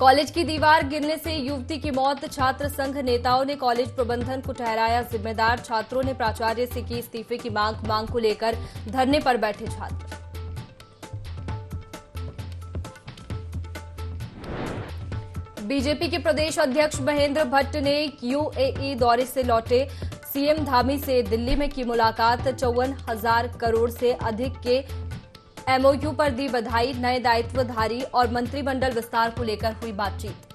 College की दीवार गिरने से युवती की मौत। छात्र संघ नेताओं ने कॉलेज प्रबंधन को ठहराया जिम्मेदार। छात्रों ने प्राचार्य से की इस्तीफे की मांग को लेकर धरने पर बैठे छात्र। बीजेपी के प्रदेश अध्यक्ष महेंद्र भट्ट ने यूएई दौरे से लौटे सीएम धामी से दिल्ली में की मुलाकात। 54,000 करोड़ से अधिक के एमओयू पर दी बधाई। नए दायित्वधारी और मंत्रिमंडल विस्तार को लेकर हुई बातचीत।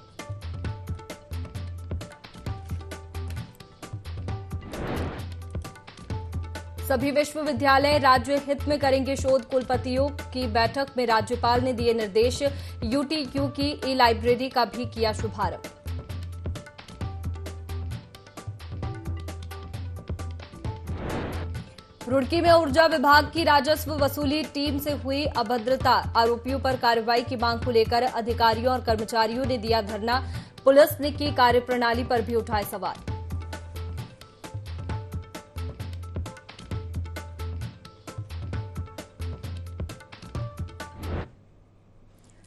सभी विश्वविद्यालय राज्य हित में करेंगे शोध। कुलपतियों की बैठक में राज्यपाल ने दिए निर्देश। यूटीयू की ई लाइब्रेरी का भी किया शुभारंभ। रुड़की में ऊर्जा विभाग की राजस्व वसूली टीम से हुई अभद्रता। आरोपियों पर कार्रवाई की मांग को लेकर अधिकारियों और कर्मचारियों ने दिया धरना। पुलिस ने की कार्यप्रणाली पर भी उठाए सवाल।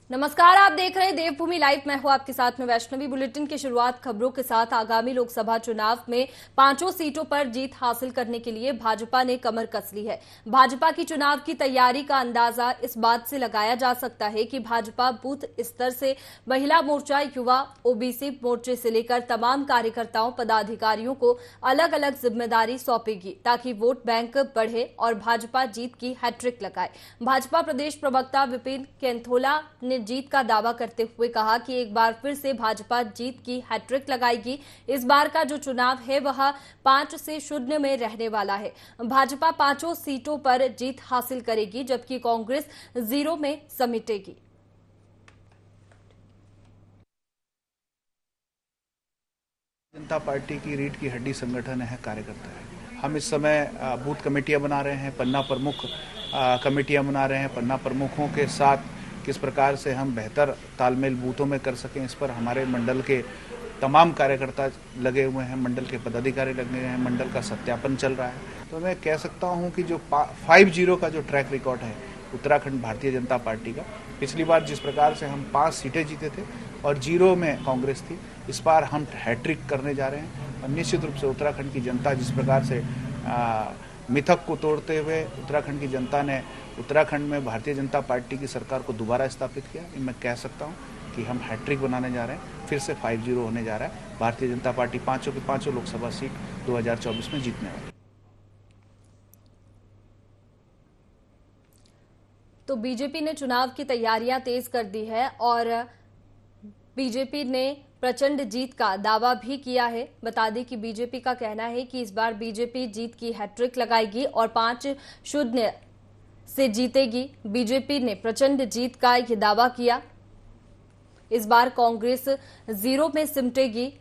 नमस्कार, आप देख रहे हैं देवभूमि लाइव। मैं हूं आपके साथ में वैष्णवी। बुलेटिन की शुरुआत खबरों के साथ। आगामी लोकसभा चुनाव में 5 सीटों पर जीत हासिल करने के लिए भाजपा ने कमर कस ली है। भाजपा की चुनाव की तैयारी का अंदाजा इस बात से लगाया जा सकता है कि भाजपा बूथ स्तर से महिला मोर्चा, युवा, ओबीसी मोर्चे से लेकर तमाम कार्यकर्ताओं, पदाधिकारियों को अलग अलग जिम्मेदारी सौंपेगी ताकि वोट बैंक बढ़े और भाजपा जीत की हैट्रिक लगाए। भाजपा प्रदेश प्रवक्ता विपिन केंथोला ने जीत का दावा करते हुए कहा कि एक बार फिर से भाजपा जीत की हैट्रिक लगाएगी। इस बार का जो चुनाव है वह 5 से 0 में रहने वाला है। भाजपा 5 सीटों पर जीत हासिल करेगी जबकि कांग्रेस 0 में समेटेगी। जनता पार्टी की रीढ़ की हड्डी संगठन है, कार्यकर्ता है। हम इस समय बूथ कमेटियां बना रहे हैं, पन्ना प्रमुख कमेटियां बना रहे हैं। पन्ना प्रमुखों के साथ किस प्रकार से हम बेहतर तालमेल बूथों में कर सकें, इस पर हमारे मंडल के तमाम कार्यकर्ता लगे हुए हैं, मंडल के पदाधिकारी लगे हुए हैं, मंडल का सत्यापन चल रहा है। तो मैं कह सकता हूं कि जो 5-0 का जो ट्रैक रिकॉर्ड है उत्तराखंड भारतीय जनता पार्टी का, पिछली बार जिस प्रकार से हम 5 सीटें जीते थे और 0 में कांग्रेस थी, इस बार हम हैट्रिक करने जा रहे हैं। और निश्चित रूप से उत्तराखंड की जनता जिस प्रकार से मिथक को तोड़ते हुए उत्तराखंड की जनता ने उत्तराखंड में भारतीय जनता पार्टी की सरकार को दोबारा स्थापित किया, मैं कह सकता हूं कि हम हैट्रिक बनाने जा रहे हैं। फिर से 5-0 होने जा रहा है। भारतीय जनता पार्टी 5 की 5 लोकसभा सीट 2024 में जीतने वाली। तो बीजेपी ने चुनाव की तैयारियां तेज कर दी है और बीजेपी ने प्रचंड जीत का दावा भी किया है। बता दें कि बीजेपी का कहना है कि इस बार बीजेपी जीत की हैट्रिक लगाएगी और 5-0 से जीतेगी। बीजेपी ने प्रचंड जीत का यह दावा किया। इस बार कांग्रेस 0 में सिमटेगी।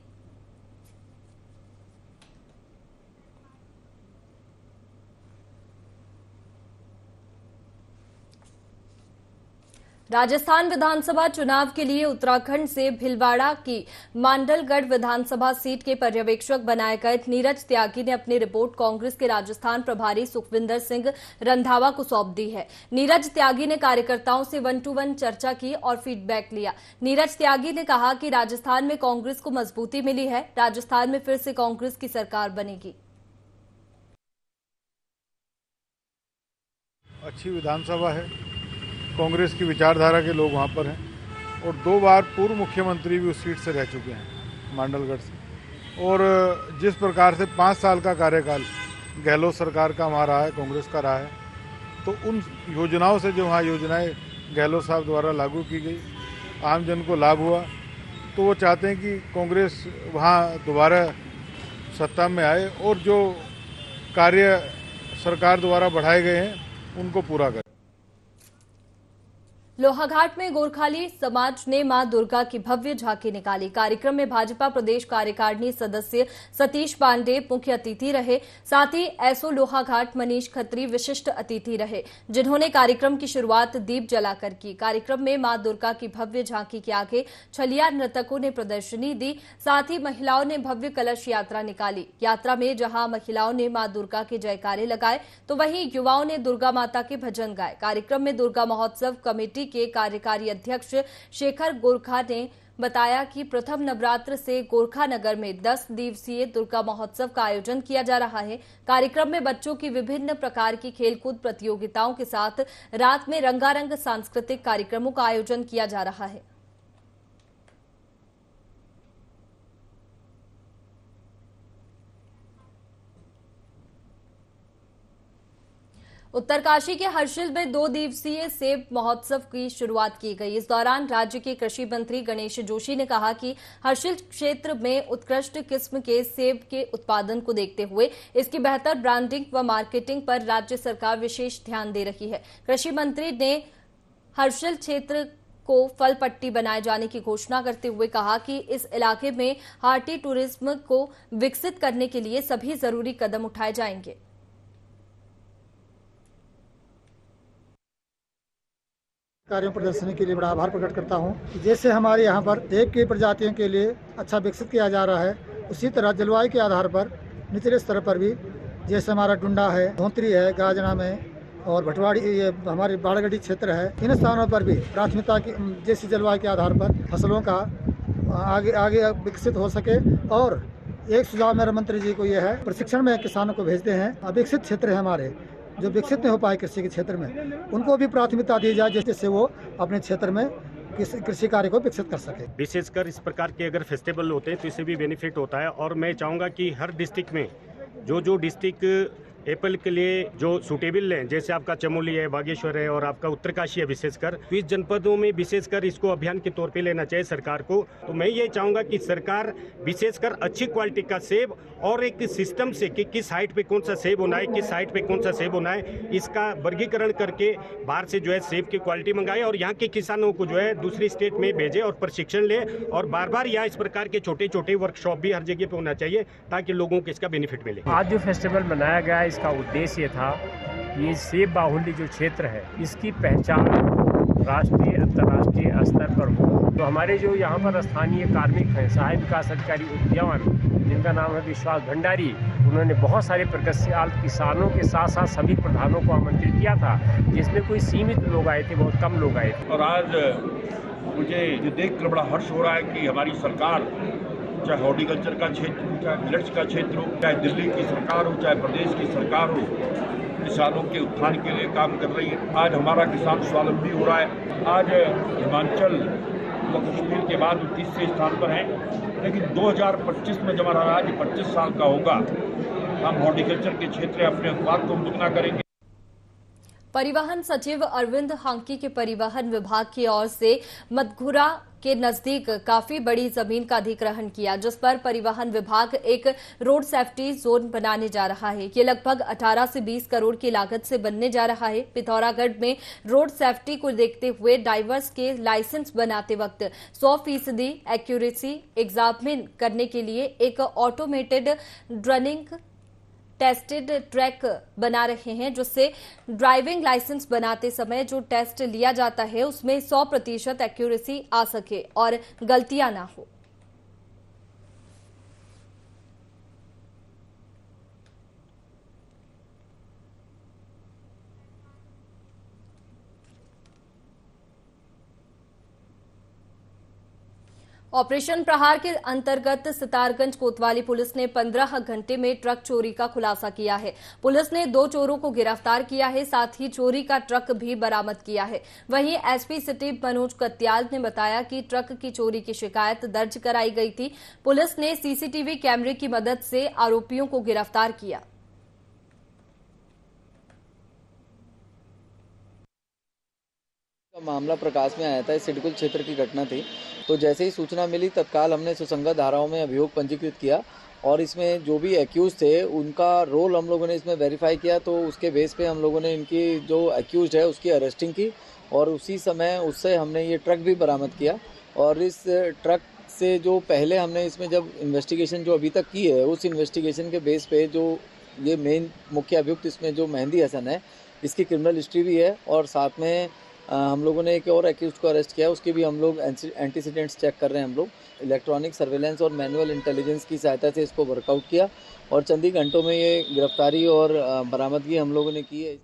राजस्थान विधानसभा चुनाव के लिए उत्तराखंड से भिलवाड़ा की मांडलगढ़ विधानसभा सीट के पर्यवेक्षक बनाए गए नीरज त्यागी ने अपनी रिपोर्ट कांग्रेस के राजस्थान प्रभारी सुखविंदर सिंह रंधावा को सौंप दी है। नीरज त्यागी ने कार्यकर्ताओं से 1-to-1 चर्चा की और फीडबैक लिया। नीरज त्यागी ने कहा कि राजस्थान में कांग्रेस को मजबूती मिली है। राजस्थान में फिर से कांग्रेस की सरकार बनेगी। अच्छी विधानसभा है, कांग्रेस की विचारधारा के लोग वहाँ पर हैं और 2 बार पूर्व मुख्यमंत्री भी उस सीट से रह चुके हैं मांडलगढ़ से। और जिस प्रकार से 5 साल का कार्यकाल गहलोत सरकार का वहाँ रहा है, कांग्रेस का रहा है, तो उन योजनाओं से जो वहाँ योजनाएं गहलोत साहब द्वारा लागू की गई, आम जन को लाभ हुआ, तो वो चाहते हैं कि कांग्रेस वहाँ दोबारा सत्ता में आए और जो कार्य सरकार द्वारा बढ़ाए गए हैं उनको पूरा करें। लोहाघाट में गोरखाली समाज ने मां दुर्गा की भव्य झांकी निकाली। कार्यक्रम में भाजपा प्रदेश कार्यकारिणी सदस्य सतीश पांडे मुख्य अतिथि रहे। साथ ही एसओ लोहाघाट मनीष खत्री विशिष्ट अतिथि रहे, जिन्होंने कार्यक्रम की शुरुआत दीप जलाकर की। कार्यक्रम में मां दुर्गा की भव्य झांकी के आगे छलिया नर्तकों ने प्रदर्शनी दी। साथ ही महिलाओं ने भव्य कलश यात्रा निकाली। यात्रा में जहां महिलाओं ने मां दुर्गा के जयकारे लगाए तो वहीं युवाओं ने दुर्गा माता के भजन गाए। कार्यक्रम में दुर्गा महोत्सव कमेटी के कार्यकारी अध्यक्ष शेखर गोरखा ने बताया कि प्रथम नवरात्र से गोरखा नगर में 10 दिवसीय दुर्गा महोत्सव का आयोजन किया जा रहा है। कार्यक्रम में बच्चों की विभिन्न प्रकार की खेलकूद प्रतियोगिताओं के साथ रात में रंगारंग सांस्कृतिक कार्यक्रमों का आयोजन किया जा रहा है। उत्तरकाशी के हर्षिल में 2 दिवसीय सेब महोत्सव की शुरुआत की गई। इस दौरान राज्य के कृषि मंत्री गणेश जोशी ने कहा कि हर्षिल क्षेत्र में उत्कृष्ट किस्म के सेब के उत्पादन को देखते हुए इसकी बेहतर ब्रांडिंग व मार्केटिंग पर राज्य सरकार विशेष ध्यान दे रही है। कृषि मंत्री ने हर्षिल क्षेत्र को फल पट्टी बनाए जाने की घोषणा करते हुए कहा कि इस इलाके में हार्टी टूरिज्म को विकसित करने के लिए सभी जरूरी कदम उठाए जाएंगे। कार्यों प्रदर्शनी के लिए बड़ा आभार प्रकट करता हूं कि जैसे हमारे यहां पर एक की प्रजातियों के लिए अच्छा विकसित किया जा रहा है, उसी तरह जलवायु के आधार पर निचले स्तर पर भी जैसे हमारा टुंडा है, धोंतरी है, गाजना में और भटवाड़ी, ये हमारे बाड़गढ़ी क्षेत्र है, इन स्थानों पर भी प्राथमिकता की जैसी जलवायु के आधार पर फसलों का आगे विकसित हो सके। और एक सुझाव मेरे मंत्री जी को यह है, प्रशिक्षण में किसानों को भेजते हैं। अविकसित क्षेत्र है हमारे, जो विकसित नहीं हो पाए कृषि के क्षेत्र में, उनको भी प्राथमिकता दी जाए जिससे वो अपने क्षेत्र में कृषि कार्य को विकसित कर सके। विशेषकर इस प्रकार के अगर फेस्टिवल होते हैं तो इससे भी बेनिफिट होता है। और मैं चाहूँगा कि हर डिस्ट्रिक्ट में जो डिस्ट्रिक्ट एप्पल के लिए जो सूटेबल है, जैसे आपका चमोली है, बागेश्वर है और आपका उत्तरकाशी है विशेषकर, तो इस जनपदों में विशेषकर इसको अभियान के तौर पे लेना चाहिए सरकार को। तो मैं ये चाहूँगा कि सरकार विशेषकर अच्छी क्वालिटी का सेब और एक सिस्टम से कि किस हाइट पे कौन सा सेब होना है, किस हाइट पे कौन सा सेब होना है, इसका वर्गीकरण करके बाहर से जो है सेब की क्वालिटी मंगाए और यहाँ के किसानों को जो है दूसरी स्टेट में भेजे और प्रशिक्षण ले। और बार बार यहाँ इस प्रकार के छोटे छोटे वर्कशॉप भी हर जगह पे होना चाहिए ताकि लोगों को इसका बेनिफिट मिले। आज जो फेस्टिवल मनाया गया इसका उद्देश्य था ये सेब बाहुल्य जो क्षेत्र है इसकी पहचान राष्ट्रीय अंतर्राष्ट्रीय स्तर पर हो। तो हमारे जो यहाँ पर स्थानीय कार्मिक हैं, सहायक विकास अधिकारी उद्यान, जिनका नाम है विश्वास भंडारी, उन्होंने बहुत सारे प्रगतिशील किसानों के साथ साथ सभी प्रधानों को आमंत्रित किया था, जिसमें कोई सीमित लोग आए थे, बहुत कम लोग आए थे। और आज मुझे ये देखकर बड़ा हर्ष हो रहा है कि हमारी सरकार, चाहे हॉर्टिकल्चर का क्षेत्र हो, चाहे मिलेट्स का क्षेत्र हो, चाहे दिल्ली की सरकार हो, चाहे प्रदेश की सरकार हो, किसानों के उत्थान के लिए काम कर रही है। आज हमारा किसान स्वावलंबी हो रहा है। आज हिमाचल व कश्मीर के बाद 30वें स्थान पर हैं, लेकिन 2025 में जब हमारा राज्य 25 साल का होगा, हम हॉर्टिकल्चर के क्षेत्र में अपने उत्पाद को दुगना करेंगे। परिवहन सचिव अरविंद हांकी के परिवहन विभाग की ओर से मधुरा के नजदीक काफी बड़ी जमीन का अधिग्रहण किया, जिस पर परिवहन विभाग एक रोड सेफ्टी जोन बनाने जा रहा है। ये लगभग 18 से 20 करोड़ की लागत से बनने जा रहा है। पिथौरागढ़ में रोड सेफ्टी को देखते हुए ड्राइवर्स के लाइसेंस बनाते वक्त 100% एक्यूरेसी एग्जामिन करने के लिए एक ऑटोमेटेड रनिंग टेस्टेड ट्रैक बना रहे हैं, जिससे ड्राइविंग लाइसेंस बनाते समय जो टेस्ट लिया जाता है उसमें 100% एक्यूरेसी आ सके और गलतियां ना हो। ऑपरेशन प्रहार के अंतर्गत सितारगंज कोतवाली पुलिस ने 15 घंटे में ट्रक चोरी का खुलासा किया है। पुलिस ने 2 चोरों को गिरफ्तार किया है, साथ ही चोरी का ट्रक भी बरामद किया है। वहीं एसपी सिटी मनोज कत्याल ने बताया कि ट्रक की चोरी की शिकायत दर्ज कराई गई थी। पुलिस ने सीसीटीवी कैमरे की मदद से आरोपियों को गिरफ्तार किया। मामला प्रकाश में आया था, इस सिडकुल क्षेत्र की घटना थी। तो जैसे ही सूचना मिली तत्काल हमने सुसंगत धाराओं में अभियोग पंजीकृत किया और इसमें जो भी एक्यूज थे उनका रोल हम लोगों ने इसमें वेरीफाई किया। तो उसके बेस पे हम लोगों ने इनकी जो एक्यूज है उसकी अरेस्टिंग की और उसी समय उससे हमने ये ट्रक भी बरामद किया। और इस ट्रक से जो पहले हमने इसमें जब इन्वेस्टिगेशन जो अभी तक की है, उस इन्वेस्टिगेशन के बेस पे जो ये मेन मुख्य अभियुक्त इसमें जो मेहंदी हसन है, इसकी क्रिमिनल हिस्ट्री भी है और साथ में हम लोगों ने एक और एक्यूज को अरेस्ट किया, उसकी भी हम लोग एंटीसीडेंट्स चेक कर रहे हैं। हम लोग इलेक्ट्रॉनिक सर्वेलेंस और मैनुअल इंटेलिजेंस की सहायता से इसको वर्कआउट किया और चंद ही घंटों में ये गिरफ्तारी और बरामदगी हम लोगों ने की है।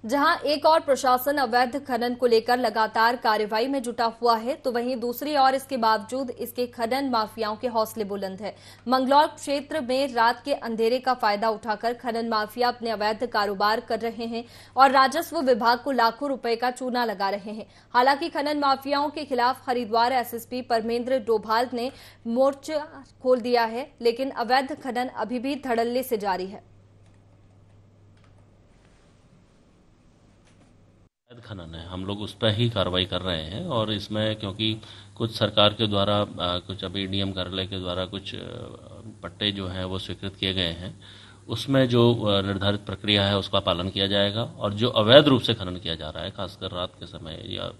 जहां एक और प्रशासन अवैध खनन को लेकर लगातार कार्रवाई में जुटा हुआ है, तो वहीं दूसरी ओर इसके बावजूद इसके खनन माफियाओं के हौसले बुलंद है। मंगलौर क्षेत्र में रात के अंधेरे का फायदा उठाकर खनन माफिया अपने अवैध कारोबार कर रहे हैं और राजस्व विभाग को लाखों रुपए का चूना लगा रहे हैं। हालांकि खनन माफियाओं के खिलाफ हरिद्वार एसएसपी परमेंद्र डोभाल ने मोर्चा खोल दिया है, लेकिन अवैध खनन अभी भी धड़ल्ले से जारी है। खनन है, हम लोग उस पर ही कार्रवाई कर रहे हैं और इसमें क्योंकि कुछ सरकार के द्वारा कुछ अभी डीएम कार्यालय के द्वारा कुछ पट्टे जो हैं वो स्वीकृत किए गए हैं, उसमें जो निर्धारित प्रक्रिया है उसका पालन किया जाएगा और जो अवैध रूप से खनन किया जा रहा है, खासकर रात के समय या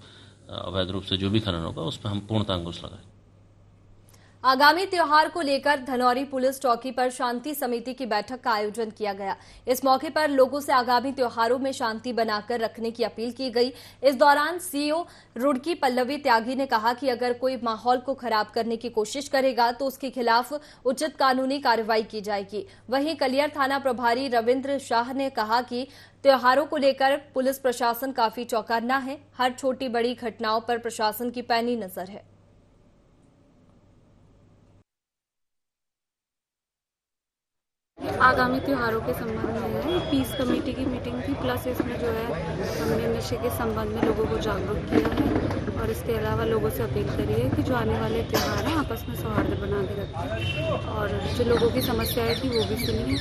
अवैध रूप से जो भी खनन होगा उस पर हम पूर्णतः अंकुश लगाएंगे। आगामी त्योहार को लेकर धनौरी पुलिस चौकी पर शांति समिति की बैठक का आयोजन किया गया। इस मौके पर लोगों से आगामी त्योहारों में शांति बनाकर रखने की अपील की गई। इस दौरान सीईओ रुड़की पल्लवी त्यागी ने कहा कि अगर कोई माहौल को खराब करने की कोशिश करेगा तो उसके खिलाफ उचित कानूनी कार्रवाई की जाएगी। वहीं कलियर थाना प्रभारी रविंद्र शाह ने कहा कि त्योहारों को लेकर पुलिस प्रशासन काफी चौकन्ना है। हर छोटी बड़ी घटनाओं पर प्रशासन की पैनी नजर है। आगामी त्योहारों के संबंध में है, पीस कमेटी की मीटिंग थी, प्लस इसमें जो है हमने नशे के संबंध में लोगों को जागरूक किया है और इसके अलावा लोगों से अपील करी है कि जो आने वाले त्योहार हैं आपस में सौहार्द बना के रखें और जो लोगों की समस्याएं थी वो भी सुनिए,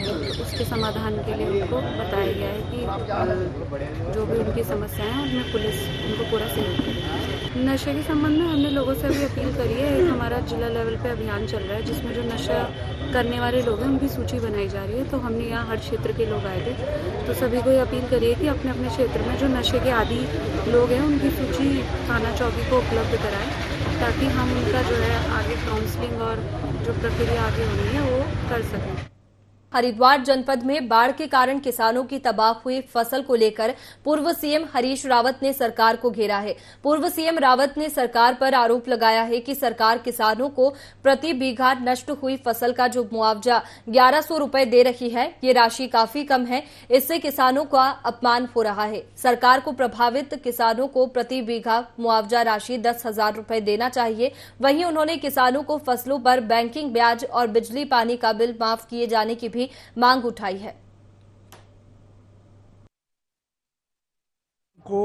तो उसके समाधान के लिए उनको बताया गया है कि जो भी उनकी समस्याएं हैं उनमें पुलिस उनको पूरा सहयोग करे। नशे के संबंध में हमने लोगों से भी अपील करी है। एक हमारा जिला लेवल पे अभियान चल रहा है जिसमें जो नशा करने वाले लोग हैं उनकी सूची बनाई जा रही है। तो हमने यहाँ हर क्षेत्र के लोग आए थे, तो सभी को ये अपील करी है कि अपने अपने क्षेत्र में जो नशे के आदी लोग हैं उनकी सूची थाना चौकी को उपलब्ध कराएं ताकि हम उनका जो है आगे काउंसलिंग और जो प्रक्रिया आगे होनी है वो कर सकें। हरिद्वार जनपद में बाढ़ के कारण किसानों की तबाह हुई फसल को लेकर पूर्व सीएम हरीश रावत ने सरकार को घेरा है। पूर्व सीएम रावत ने सरकार पर आरोप लगाया है कि सरकार किसानों को प्रति बीघा नष्ट हुई फसल का जो मुआवजा 1100 रुपए दे रही है, ये राशि काफी कम है। इससे किसानों का अपमान हो रहा है। सरकार को प्रभावित किसानों को प्रति बीघा मुआवजा राशि 10,000 रुपए देना चाहिए। वहीं उन्होंने किसानों को फसलों पर बैंकिंग ब्याज और बिजली पानी का बिल माफ किए जाने की मांग उठाई है। को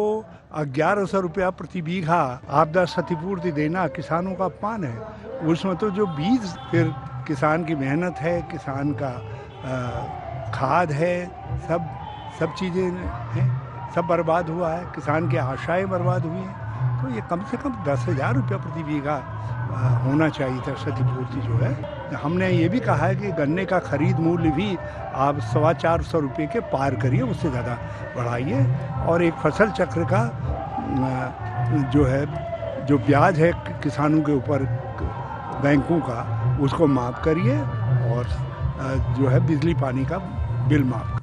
1100 रुपया प्रति बीघा आपदा क्षतिपूर्ति देना किसानों का अपमान है। उसमें तो जो बीज फिर किसान की मेहनत है, किसान का खाद है, सब चीजें हैं, सब बर्बाद हुआ है। किसान की आशाएं बर्बाद हुई हैं। तो ये कम से कम 10,000 रुपया प्रति बीघा होना चाहिए था क्षतिपूर्ति जो है। हमने ये भी कहा है कि गन्ने का खरीद मूल्य भी आप 425 रुपये के पार करिए, उससे ज़्यादा बढ़ाइए और एक फसल चक्र का जो है जो ब्याज है किसानों के ऊपर बैंकों का उसको माफ़ करिए और जो है बिजली पानी का बिल माफ़।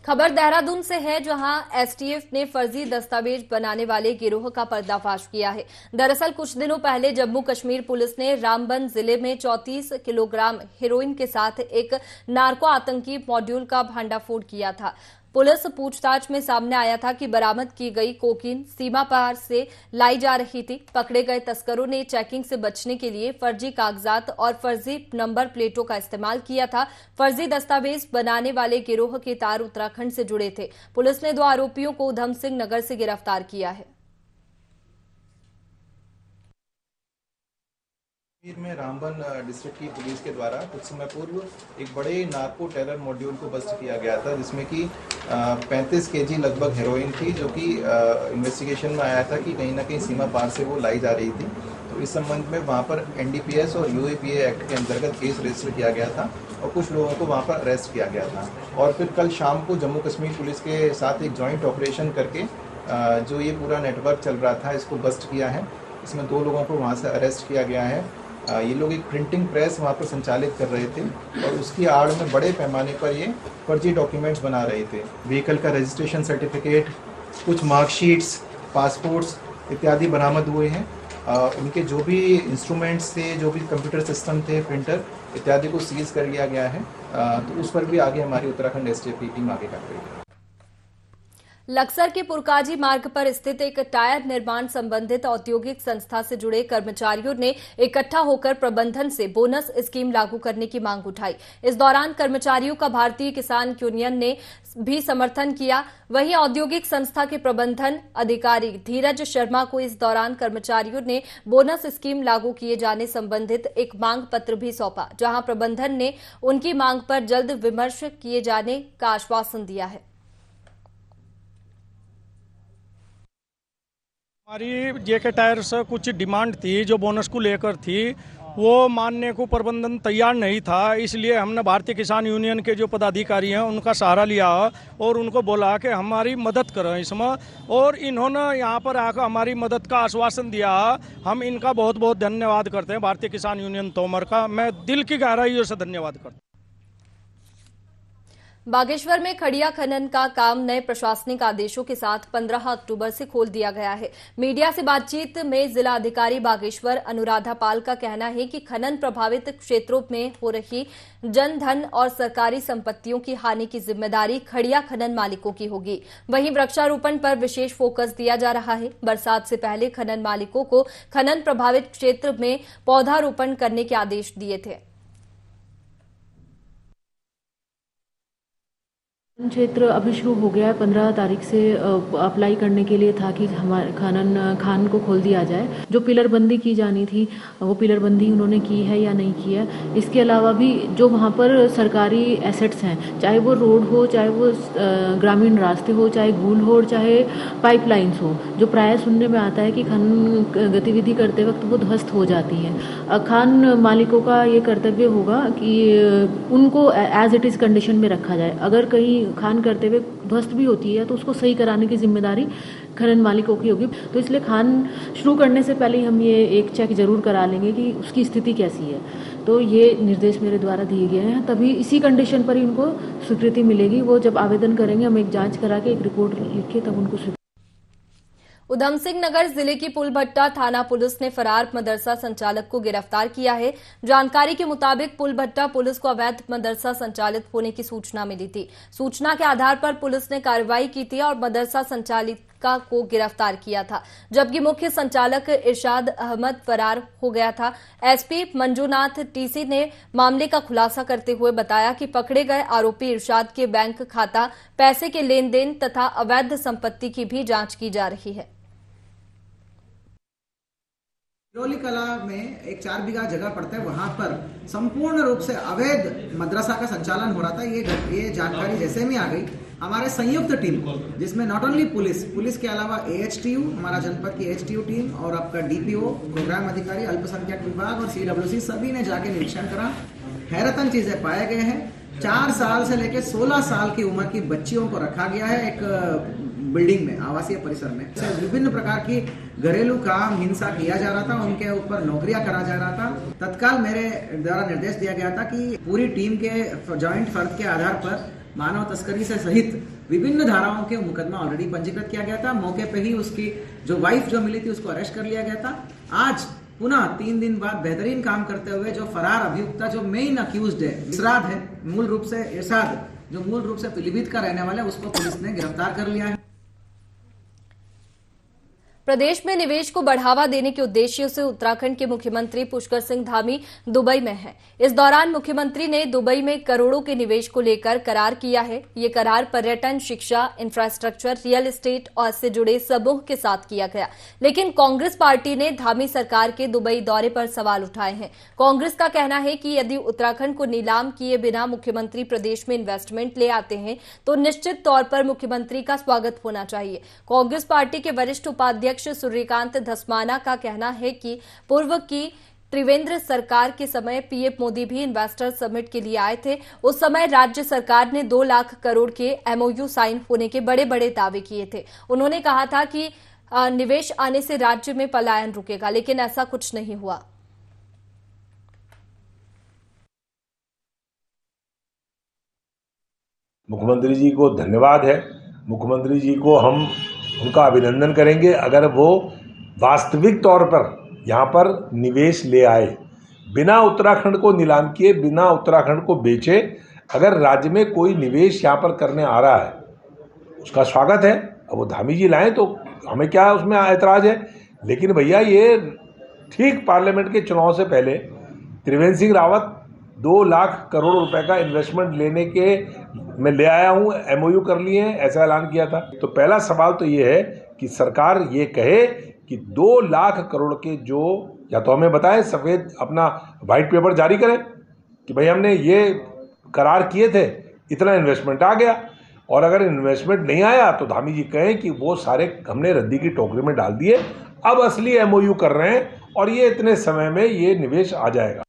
खबर देहरादून से है, जहां एसटीएफ ने फर्जी दस्तावेज बनाने वाले गिरोह का पर्दाफाश किया है। दरअसल कुछ दिनों पहले जम्मू कश्मीर पुलिस ने रामबन जिले में 34 किलोग्राम हेरोइन के साथ एक नार्को आतंकी मॉड्यूल का भंडाफोड़ किया था। पुलिस पूछताछ में सामने आया था कि बरामद की गई कोकीन सीमा पार से लाई जा रही थी। पकड़े गए तस्करों ने चेकिंग से बचने के लिए फर्जी कागजात और फर्जी नंबर प्लेटों का इस्तेमाल किया था। फर्जी दस्तावेज बनाने वाले गिरोह के तार उत्तराखंड से जुड़े थे। पुलिस ने 2 आरोपियों को उधम सिंह नगर से गिरफ्तार किया है। में रामबन डिस्ट्रिक्ट की पुलिस के द्वारा कुछ समय पूर्व एक बड़े नार्को टेरर मॉड्यूल को बस्ट किया गया था, जिसमें कि 35 केजी लगभग हेरोइन थी, जो कि इन्वेस्टिगेशन में आया था कि कहीं ना कहीं सीमा पार से वो लाई जा रही थी। तो इस संबंध में वहाँ पर एनडीपीएस और यूएपीए एक्ट के अंतर्गत केस रजिस्टर किया गया था और कुछ लोगों को वहाँ पर अरेस्ट किया गया था। और फिर कल शाम को जम्मू कश्मीर पुलिस के साथ एक जॉइंट ऑपरेशन करके जो ये पूरा नेटवर्क चल रहा था इसको बस्ट किया है। इसमें 2 लोगों को वहाँ से अरेस्ट किया गया है। ये लोग एक प्रिंटिंग प्रेस वहाँ पर संचालित कर रहे थे और उसकी आड़ में बड़े पैमाने पर ये फर्जी डॉक्यूमेंट्स बना रहे थे। व्हीकल का रजिस्ट्रेशन सर्टिफिकेट, कुछ मार्कशीट्स, पासपोर्ट्स इत्यादि बरामद हुए हैं। उनके जो भी इंस्ट्रूमेंट्स थे, जो भी कंप्यूटर सिस्टम थे, प्रिंटर इत्यादि को सीज कर लिया गया है। तो उस पर भी आगे हमारी उत्तराखंड एसटीएफ की टीम आगे कर रही है। लक्सर के पुरकाजी मार्ग पर स्थित एक टायर निर्माण संबंधित औद्योगिक संस्था से जुड़े कर्मचारियों ने इकट्ठा होकर प्रबंधन से बोनस स्कीम लागू करने की मांग उठाई। इस दौरान कर्मचारियों का भारतीय किसान यूनियन ने भी समर्थन किया। वहीं औद्योगिक संस्था के प्रबंधन अधिकारी धीरज शर्मा को इस दौरान कर्मचारियों ने बोनस स्कीम लागू किए जाने संबंधित एक मांग पत्र भी सौंपा, जहां प्रबंधन ने उनकी मांग पर जल्द विमर्श किए जाने का आश्वासन दिया है। हमारी जेके टायर से कुछ डिमांड थी जो बोनस को लेकर थी, वो मानने को प्रबंधन तैयार नहीं था। इसलिए हमने भारतीय किसान यूनियन के जो पदाधिकारी हैं उनका सहारा लिया और उनको बोला कि हमारी मदद करें इसमें, और इन्होंने यहाँ पर आकर हमारी मदद का आश्वासन दिया। हम इनका बहुत बहुत धन्यवाद करते हैं, भारतीय किसान यूनियन तोमर का मैं दिल की गहराइयों से धन्यवाद करता हूँ। बागेश्वर में खड़िया खनन का काम नए प्रशासनिक आदेशों के साथ 15 अक्टूबर से खोल दिया गया है। मीडिया से बातचीत में जिला अधिकारी बागेश्वर अनुराधा पाल का कहना है कि खनन प्रभावित क्षेत्रों में हो रही जन धन और सरकारी संपत्तियों की हानि की जिम्मेदारी खड़िया खनन मालिकों की होगी। वहीं वृक्षारोपण पर विशेष फोकस दिया जा रहा है। बरसात से पहले खनन मालिकों को खनन प्रभावित क्षेत्र में पौधारोपण करने के आदेश दिए थे। क्षेत्र अभी शुरू हो गया है। 15 तारीख से अप्लाई करने के लिए था कि हमारे खान को खोल दिया जाए। जो पिलर बंदी की जानी थी वो पिलर बंदी उन्होंने की है या नहीं की है। इसके अलावा भी जो वहाँ पर सरकारी एसेट्स हैं, चाहे वो रोड हो, चाहे वो ग्रामीण रास्ते हो, चाहे गूल हो, चाहे पाइपलाइंस हो, जो प्राय सुनने में आता है कि खनन गतिविधि करते वक्त वो ध्वस्त हो जाती है। खान मालिकों का ये कर्तव्य होगा कि उनको एज इट इज़ कंडीशन में रखा जाए। अगर कहीं खान करते हुए ध्वस्त भी होती है तो उसको सही कराने की जिम्मेदारी खनन मालिकों की होगी। तो इसलिए खान शुरू करने से पहले हम ये एक चेक जरूर करा लेंगे कि उसकी स्थिति कैसी है। तो ये निर्देश मेरे द्वारा दिए गए हैं, तभी इसी कंडीशन पर ही उनको स्वीकृति मिलेगी। वो जब आवेदन करेंगे हम एक जांच करा के एक रिपोर्ट लिख के तब उनको। उधम सिंह नगर जिले की पुलभट्टा थाना पुलिस ने फरार मदरसा संचालक को गिरफ्तार किया है। जानकारी के मुताबिक पुलभट्टा पुलिस को अवैध मदरसा संचालित होने की सूचना मिली थी। सूचना के आधार पर पुलिस ने कार्रवाई की थी और मदरसा संचालिका को गिरफ्तार किया था, जबकि मुख्य संचालक इरशाद अहमद फरार हो गया था। एसपी मंजूनाथ टीसी ने मामले का खुलासा करते हुए बताया कि पकड़े गए आरोपी इरशाद के बैंक खाता, पैसे के लेन देन तथा अवैध संपत्ति की भी जांच की जा रही है। सिरोली कला में एक 4 बीघा जगह पड़ता है, वहां पर संपूर्ण रूप से अवैध मदरसा का संचालन हो रहा था। ये जानकारी जैसे में आ गई, हमारे संयुक्त टीम जिसमें नॉट ओनली पुलिस के अलावा AHTU, हमारा जनपद की AHTU टीम और आपका DPO प्रोग्राम अधिकारी, अल्पसंख्यक विभाग और CWC सभी ने जाके निरीक्षण करा। हैरतन चीजें पाए गए हैं। 4 साल से लेकर 16 साल की उम्र की बच्चियों को रखा गया है एक बिल्डिंग में, आवासीय परिसर में। विभिन्न प्रकार की घरेलू काम हिंसा किया जा रहा था, उनके ऊपर नौकरियां करा जा रहा था। तत्काल मेरे द्वारा निर्देश दिया गया था कि पूरी टीम के जॉइंट फर्द के आधार पर मानव तस्करी से सहित विभिन्न धाराओं के मुकदमा ऑलरेडी पंजीकृत किया गया था। मौके पे ही उसकी जो वाइफ जो मिली थी उसको अरेस्ट कर लिया गया था। आज पुनः 3 दिन बाद बेहतरीन काम करते हुए जो फरार अभियुक्ता जो मेन अक्यूज्ड है, इरशाद है, मूल रूप से इरशाद जो मूल रूप से पीलीभीत का रहने वाला है, उसको पुलिस ने गिरफ्तार कर लिया है। प्रदेश में निवेश को बढ़ावा देने के उद्देश्य से उत्तराखंड के मुख्यमंत्री पुष्कर सिंह धामी दुबई में हैं। इस दौरान मुख्यमंत्री ने दुबई में करोड़ों के निवेश को लेकर करार किया है। ये करार पर्यटन, शिक्षा, इंफ्रास्ट्रक्चर, रियल एस्टेट और से जुड़े समूह के साथ किया गया। लेकिन कांग्रेस पार्टी ने धामी सरकार के दुबई दौरे पर सवाल उठाए हैं। कांग्रेस का कहना है कि यदि उत्तराखंड को नीलाम किए बिना मुख्यमंत्री प्रदेश में इन्वेस्टमेंट ले आते हैं तो निश्चित तौर पर मुख्यमंत्री का स्वागत होना चाहिए। कांग्रेस पार्टी के वरिष्ठ उपाध्यक्ष सूर्यकांत धस्माना का कहना है कि पूर्व की त्रिवेंद्र सरकार के समय पीएम मोदी भी इन्वेस्टर समिट के लिए आए थे। उस समय राज्य सरकार ने 2 लाख करोड़ के MOU साइन होने के बड़े बड़े दावे किए थे। उन्होंने कहा था कि निवेश आने से राज्य में पलायन रुकेगा, लेकिन ऐसा कुछ नहीं हुआ। मुख्यमंत्री जी को धन्यवाद है। मुख्यमंत्री जी को हम उनका अभिनंदन करेंगे अगर वो वास्तविक तौर पर यहाँ पर निवेश ले आए, बिना उत्तराखंड को नीलाम किए, बिना उत्तराखंड को बेचे। अगर राज्य में कोई निवेश यहाँ पर करने आ रहा है उसका स्वागत है। अब वो धामी जी लाएं तो हमें क्या उसमें ऐतराज़ है, लेकिन भैया ये ठीक पार्लियामेंट के चुनाव से पहले त्रिवेंद्र सिंह रावत 2 लाख करोड़ रुपए का इन्वेस्टमेंट लेने के मैं ले आया हूँ, MOU कर लिए हैं, ऐसा ऐलान किया था। तो पहला सवाल तो ये है कि सरकार ये कहे कि 2 लाख करोड़ के जो, या तो हमें बताएं सफ़ेद अपना वाइट पेपर जारी करें कि भाई हमने ये करार किए थे, इतना इन्वेस्टमेंट आ गया, और अगर इन्वेस्टमेंट नहीं आया तो धामी जी कहें कि वो सारे हमने रद्दी की टोकरी में डाल दिए, अब असली MOU कर रहे हैं और ये इतने समय में ये निवेश आ जाएगा।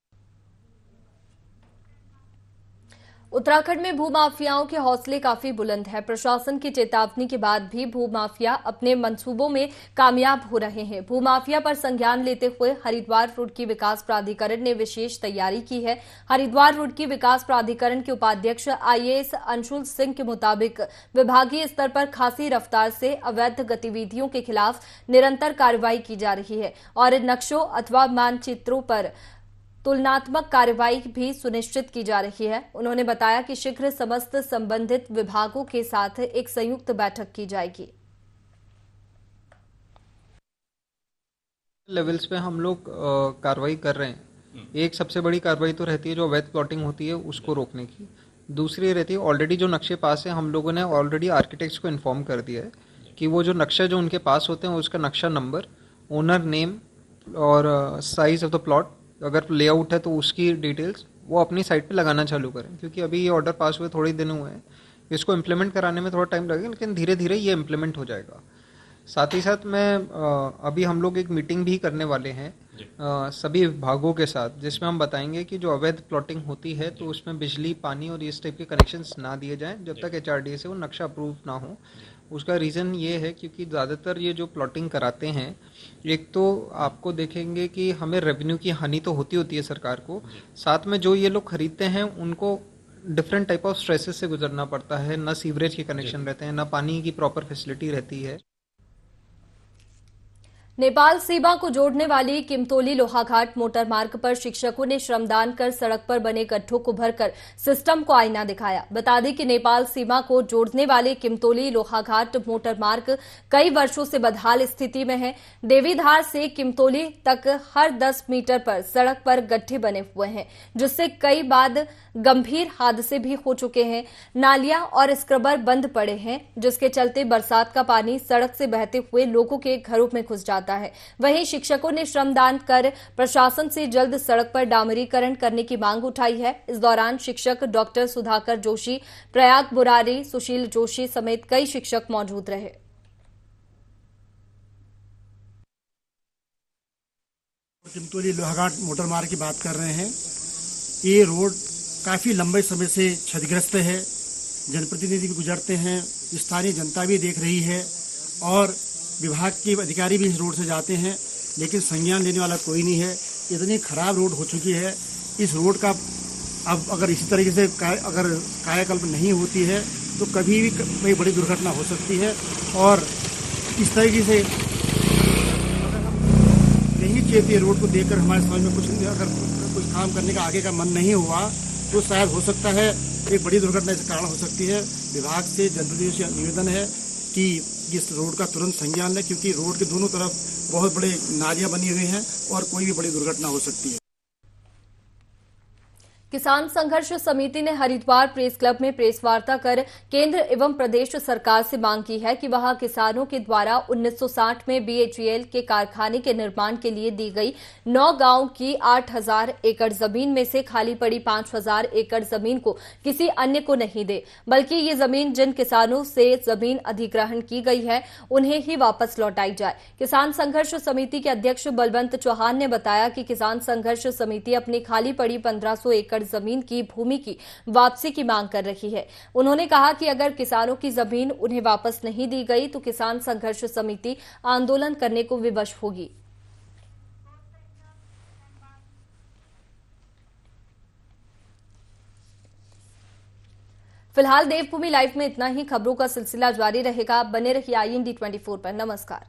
उत्तराखंड में भूमाफियाओं के हौसले काफी बुलंद है। प्रशासन की चेतावनी के बाद भी भूमाफिया अपने मंसूबों में कामयाब हो रहे हैं। भूमाफिया पर संज्ञान लेते हुए हरिद्वार रुड़की विकास प्राधिकरण ने विशेष तैयारी की है। हरिद्वार रुड़की विकास प्राधिकरण के उपाध्यक्ष IAS अंशुल सिंह के मुताबिक विभागीय स्तर पर खासी रफ्तार से अवैध गतिविधियों के खिलाफ निरंतर कार्रवाई की जा रही है और नक्शों अथवा मानचित्रों पर तुलनात्मक कार्रवाई भी सुनिश्चित की जा रही है। उन्होंने बताया कि शीघ्र समस्त संबंधित विभागों के साथ एक संयुक्त बैठक की जाएगी। लेवल्स पे हम लोग कार्रवाई कर रहे हैं। एक सबसे बड़ी कार्रवाई तो रहती है जो अवैध प्लॉटिंग होती है उसको रोकने की। दूसरी रहती है ऑलरेडी जो नक्शे पास है, हम लोगों ने ऑलरेडी आर्किटेक्ट्स को इन्फॉर्म कर दिया है कि वो जो नक्शा जो उनके पास होते हैं उसका नक्शा नंबर, ओनर नेम और साइज ऑफ द प्लॉट, अगर लेआउट है तो उसकी डिटेल्स वो अपनी साइट पे लगाना चालू करें, क्योंकि अभी ये ऑर्डर पास हुए थोड़े दिन हुए हैं। इसको इम्प्लीमेंट कराने में थोड़ा टाइम लगेगा, लेकिन धीरे धीरे ये इम्प्लीमेंट हो जाएगा। साथ ही साथ अभी हम लोग एक मीटिंग भी करने वाले हैं सभी विभागों के साथ, जिसमें हम बताएंगे कि जो अवैध प्लॉटिंग होती है तो उसमें बिजली, पानी और इस टाइप के कनेक्शंस ना दिए जाएं जब तक HRDA से वो नक्शा अप्रूव ना हो। उसका रीज़न ये है क्योंकि ज़्यादातर ये जो प्लॉटिंग कराते हैं, एक तो आपको देखेंगे कि हमें रेवेन्यू की हानि तो होती है सरकार को, साथ में जो ये लोग खरीदते हैं उनको डिफरेंट टाइप ऑफ स्ट्रेसेस से गुजरना पड़ता है। ना सीवरेज के कनेक्शन रहते हैं, ना पानी की प्रॉपर फैसिलिटी रहती है। नेपाल सीमा को जोड़ने वाली किमतोली लोहाघाट मोटर मार्ग पर शिक्षकों ने श्रमदान कर सड़क पर बने गड्ढों को भरकर सिस्टम को आईना दिखाया। बता दें कि नेपाल सीमा को जोड़ने वाले किमतोली लोहाघाट मोटर मार्ग कई वर्षों से बदहाल स्थिति में है। देवीधार से किमतोली तक हर 10 मीटर पर सड़क पर गड्ढे बने हुए हैं, जिससे कई बार गंभीर हादसे भी हो चुके हैं। नालियां और स्क्रबर बंद पड़े हैं, जिसके चलते बरसात का पानी सड़क से बहते हुए लोगों के घरों में घुस जाता है। वहीं शिक्षकों ने श्रमदान कर प्रशासन से जल्द सड़क पर डामरीकरण करने की मांग उठाई है। इस दौरान शिक्षक डॉक्टर सुधाकर जोशी, प्रयाग बुरारी, सुशील जोशी समेत कई शिक्षक मौजूद रहे। किमतोली लोहाघाट मोटर मार्ग की बात कर रहे हैं। ये रोड काफ़ी लंबे समय से क्षतिग्रस्त है। जनप्रतिनिधि भी गुजरते हैं, स्थानीय जनता भी देख रही है और विभाग के अधिकारी भी इस रोड से जाते हैं, लेकिन संज्ञान लेने वाला कोई नहीं है। इतनी खराब रोड हो चुकी है। इस रोड का अब अगर इसी तरीके से अगर कायाकल्प नहीं होती है तो कभी भी कोई बड़ी दुर्घटना हो सकती है। और इस तरीके से अगर हम नहीं चाहते रोड को देखकर हमारे समझ में कुछ काम करने का आगे का मन नहीं हुआ तो शायद हो सकता है एक बड़ी दुर्घटना इसके कारण हो सकती है। विभाग से जनप्रतिनिधियों से निवेदन है कि इस रोड का तुरंत संज्ञान लें, क्योंकि रोड के दोनों तरफ बहुत बड़े नालियां बनी हुई हैं और कोई भी बड़ी दुर्घटना हो सकती है। किसान संघर्ष समिति ने हरिद्वार प्रेस क्लब में प्रेस वार्ता कर केंद्र एवं प्रदेश सरकार से मांग की है कि वह किसानों के द्वारा 1960 में BHEL के कारखाने के निर्माण के लिए दी गई 9 गांव की 8000 एकड़ जमीन में से खाली पड़ी 5000 एकड़ जमीन को किसी अन्य को नहीं दे, बल्कि ये जमीन जिन किसानों से जमीन अधिग्रहण की गई है उन्हें ही वापस लौटाई जाए। किसान संघर्ष समिति के अध्यक्ष बलवंत चौहान ने बताया कि किसान संघर्ष समिति अपनी खाली पड़ी 1500 एकड़ जमीन की भूमि की वापसी की मांग कर रही है। उन्होंने कहा कि अगर किसानों की जमीन उन्हें वापस नहीं दी गई तो किसान संघर्ष समिति आंदोलन करने को विवश होगी। फिलहाल देवभूमि लाइव में इतना ही। खबरों का सिलसिला जारी रहेगा। बने रहिए IND 24 पर। नमस्कार।